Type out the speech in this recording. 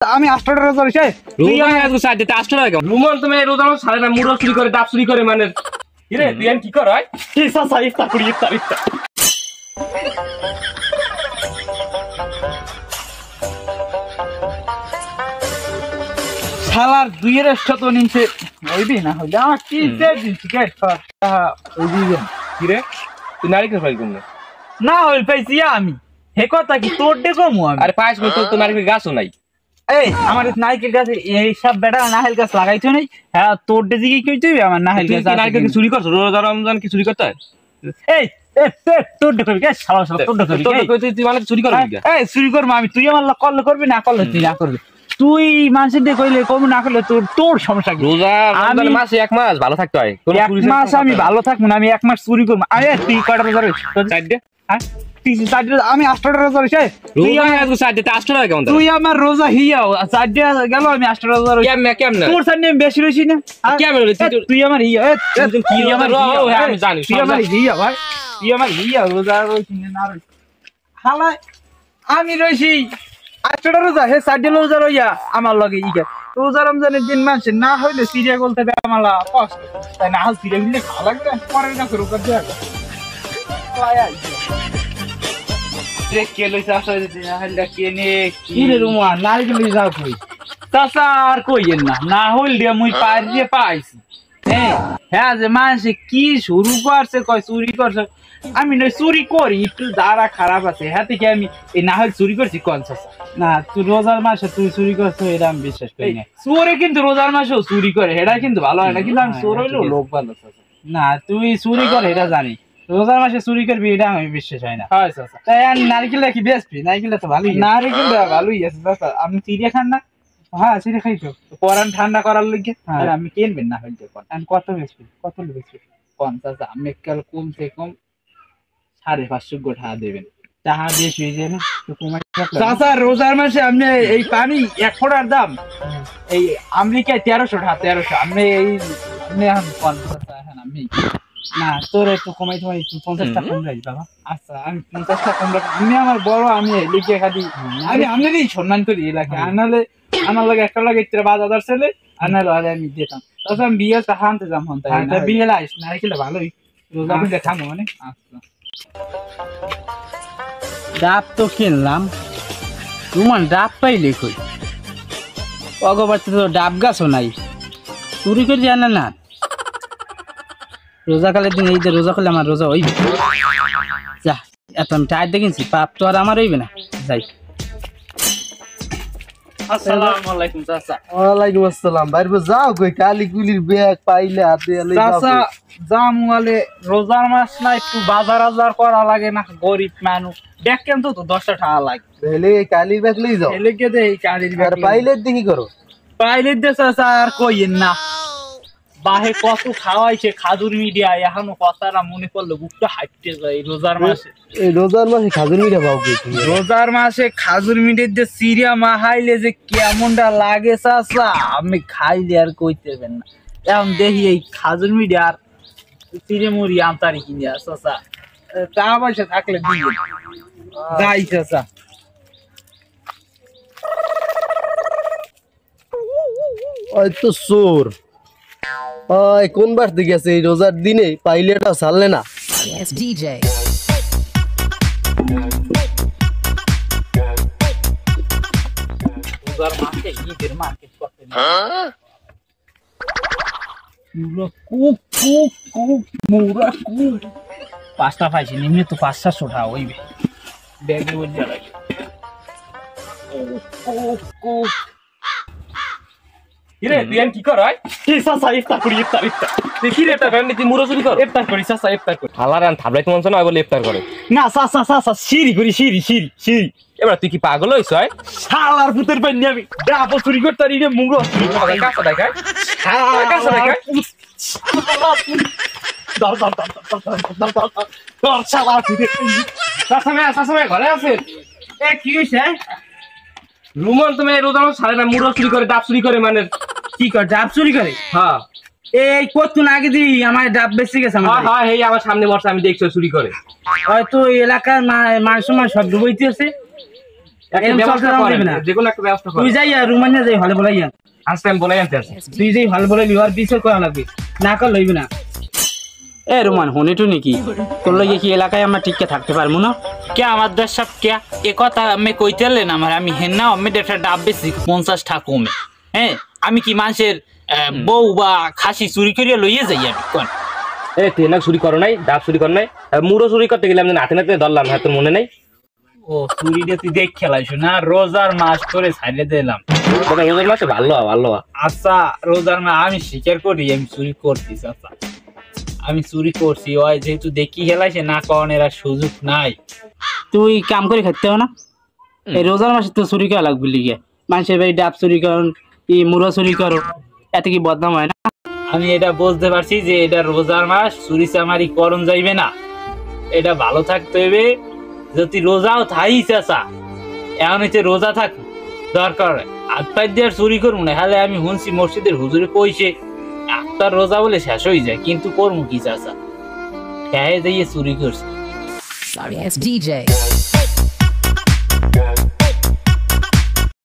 আমি 8টা রোজা রইছে তুই আমি আজকে সাইডে 8টা টাকা রুমন তুমি রোজা সাড়ে না মুড়ো চুরি করে ডাব চুরি করে মানে কি রে তুই কি কর হয় কি সাসা ইফতার করি ইফতার শালার দুইয়ের শত নিচে হইবি না হইলে আমার কি দিন টিকেট ওই দিবেন কি রে তুই নারিকেল ফ্রাই করবি না হইল পাইছি আমি হে কথা কি তোর দেখো আমি আরে পাঁচ বছর তো নারিকেল গাছও নাই এই আমার নারকেল গাছে এই সব বেটা নারকেল গাছ লাগাইছো নাই হ্যাঁ তোর দিকে কি কইতে আমার নারকেল গাছ নারিকেল কি চুরি করছো রোজা রমজান কি চুরি করতে হয় এই তোর দেখবি কে শালা শালা তোর দেখবি তুই মানে চুরি করবি এই চুরি করব আমি তুই আমার কল করবি না করলে তুই না করবি তুই মানুষের দিয়ে কইলে কম না করলে তোর সমস্যা কি রোজা রমজান মাসে এক মাস ভালো থাকতে হয় এক মাস আমি ভালো থাকবো না আমি এক মাস চুরি করবো আরে তুই কয়টা রোজা রইছ সাইডে হ্যাঁ আমি 8টা রোজা রইছে তুই আমি আজকে সাইডে 8টা টাকা কেমন তুই আমার রোজা হিয়াও সাইডে গেল আমি 8টা রোজা রইছি কেমনে তোর সামনে আমি বেশি রইছি না কেমনে রইছি তুই আমার হিয়া কি আমার আমি জানি তুই আমার হিয়া ভাই তুই আমার হিয়া রোজা রইছি না রইছি হালা আমি রইছি 8টা রোজা হে সাইডে রোজা রইয়া আমার লগে ইগা রোজা রমজানের দিন মানছে না হইলে সিরিয়া বলতে বে আমালা কষ্ট তাই না হাল সিরিয়া দিলে ভালো লাগবে পরে না করব কর দেয়া রে কে লইছে আসলে হালটা কে নে কি রে রুমা নারকেল লই যাও কই চাচা আর কইেন না হইল দিয়ে মুই পার দিয়ে পাইছি হ্যাঁ যে মানুষে কি শুরু করছে কয় চুরি করছে আমি নয় চুরি করি একটু দাঁড়া খারাপ আছে হ্যাঁ থেকে আমি এই না হলে চুরি করছি কোন চাচা না তুই রোজার মাসে তুই চুরি করছো এটা আমি বিশ্বাস করি না চোরে কিন্তু রোজার মাসেও চুরি করে এটা কিন্তু ভালো হয় না কিন্তু আমি চোর হইলেও লোক ভালো না তুই চুরি করে এটা জানি রোজার মাসে চুরি করবি এটা আমি বিশ্বাস হয় না তাই আর নারকেলটা কি বেচবি নারকেলটা তো ভালোই নারকেলটা ভালোই আছে আপনি চিড়িয়া খান না হ্যাঁ চিড়িয়া খাইছো পরান ঠান্ডা করার লিগে আমি কিনবেন না হইতে কত বেচবি কত বেচবি 50 আমি কাল কমসে কম 550 গোটা দেবেন টাকা বেশি হয়ে যায় না চাচা রোজার মাসে আপনি এই পানি 1 ফোঁটার দাম এই আমেরিকায় 1300 টাকা 1300 আপনি এই আপনি এখন 50 টাকা এখন আমি না তোর একটু কমাই তোমার 50 টাকা কম রাখি বাবা আচ্ছা আমি 50 টাকা কম রাখি আমি আমার বড় আমি লিখে খালি আমি আপনারই সম্মান করি এলাকা আনালে আমার লাগে একটা লাগে ইত্রা বাজার ছেলে আনালে আরে আমি দিতাম তাছাড়া আমি বিয়ে টাকা আনতে যাম হন তাই না বিয়ে লাইস না রেখে ভালোই রোজা আমি দেখাবো মানে আচ্ছা ডাব তো কিনলাম তোমার ডাব পাইলে কই অগবাতে তো ডাব গাছও নাই চুরি করে জানে না রোজাকালের দিন এই যে রোজা করলে আমার রোজা হইবে যা এত আমি টায়ার দেখিনছি পাপ তো আর আমার হইবে না যাই আসসালামু আলাইকুম চাচা ওয়ালাইকুম আসসালাম বাইরে যাও কই কালিকুলির ব্যাগ পাইলে হাতে আলে চাচা জামুয়ালে রোজার মাস না একটু বাজার আজার করা লাগে না গরিব মানুষ ব্যাগ কেন তো 10টা টাকা লাগে তাহলে কালি ব্যাগ লই যাও এলে কে দে কালির ব্যাগ আর পাইলে দেখি করো পাইলে দে চাচা আর কইেন না বাহে কত খাওয়াইছে খাজুর মিডিয়া এখনো কথাটা মনে পড়লে বুকটা হাঁটতে যায় রোজার মাসে এই রোজার মাসে খাজুর মিডিয়া পাও কি রোজার মাসে খাজুর মিডিয়ার যে সিরিয়া মাহাইলে যে কেমনটা লাগে চাচা আমি খাইলে আর কইতে পারবেন না এখন দেখি এই খাজুর মিডিয়া আর সিরিয়া মুড়ি আমতারি কিনে চাচা টাকা পয়সা থাকলে দিয়ে যাই চাচা ওই তো চোর ওই কোন বার থেকে গেছে এই রোজার দিনে পাইলেটা ছাড়লে না Yes, DJ. রোজার মাসে ঈদের মার্কেট করতে না cook cook cook Mura cook 5টা পাইছি নিম্নে তো 500 টাকা হইবে ব্যাগে ওই যা লাগে কুক কুক কি রে তুই কি কর হয় কি চাচা ইফতার করি ইফতার দেখি রে একটা ফ্যামিলি তুই মুড়ো চুরি কর ইফতার করি চাচা ইফতার করি হালার আন থাবলাই তোমার না বলে ইফতার করে না চাচা চাচা সিঁড়ি করি সিঁড়ি এবার তুই কি পাগল হইছ হয় শালার পুতের পাইনি আমি ডাব চুরি করতে রে মুগো চুরি করে কাছে দেখায় কাছে দেখায় ঘরে আছে কি হয়েছে রুমন তুমি রোজা সাড়ে না মুড়ো চুরি করে ডাব চুরি করে মানে কি করে ডাব চুরি করে হ্যাঁ এই কতক্ষণ আগে দিই আমার ডাব বেশি গেছে হ্যাঁ এই আমার সামনে বসে আমি দেখছি চুরি করে হয়তো এলাকার মানুষ সব ডুবাইতে আছে একটা এরকম ব্যবস্থা চলতে করেন, দিবি না। যে কোনো একটা ব্যবস্থা তুই করেন। যাই আর রুমানিয়া যাই হলে বলাই আজকে আমি বলে আনতে আসি। তুই যেই হলে বলে লিওয়ার বিচার করা লাগবে না কর লইবি না। এ রোমান হনিটু নাকি তোর লইয়ে কি এলাকায় আমরা টিকে থাকতে পারবো না? কে আমার দেশ সব কে এ কথা আমি কইতেলেন আমার আমি হেন না আমি একটা ডাব বেশি 50 টাকা কমে। হ্যাঁ আমি কি মানুষের বউ বা খাসি চুরি করিয়া লইয়ে যাই আমি কোন? তুই না চুরি করো নাই, ডাব চুরি কর নাই, মুড়ো চুরি করতে গেলাম নাতে নাতে ধরলাম, হ্যাঁ তোর মনে নাই? ও চুরিটা তুই দেখ খেলাইছ না, রোজার মাস করে ছাড়িয়ে দিলাম। রোজার মাসে ভালো ভালো। আচ্ছা রোজার মাস আমি স্বীকার করি আমি চুরি করছি। আচ্ছা আমি চুরি করছি, ওই যেহেতু দেখি খেলাইছে না কনের আর সুযোগ নাই। তুই কাম করে খাইতে না এই রোজার মাসে তো চুরি করা লাগবে লিগে মানুষের বাড়ি ডাব চুরি করুন ই মুড়ো চুরি করো এতে কি বদনাম হয় না? আমি এটা বুঝতে পারছি যে এটা রোজার মাস, চুরি চামারি করণ যাইবে না, এটা ভালো থাকতে হবে। যদি রোজাও থাই চাচা এখন হচ্ছে রোজা থাকি দরকার আত্মার দিয়ে চুরি করবো না। হলে আমি শুনছি মসজিদের হুজুরে কইছে আত্মার রোজা বলে শেষ হয়ে যায়, কিন্তু করবো কি চাচা খেয়ে দিয়ে চুরি করছে। Sorry, it's DJ.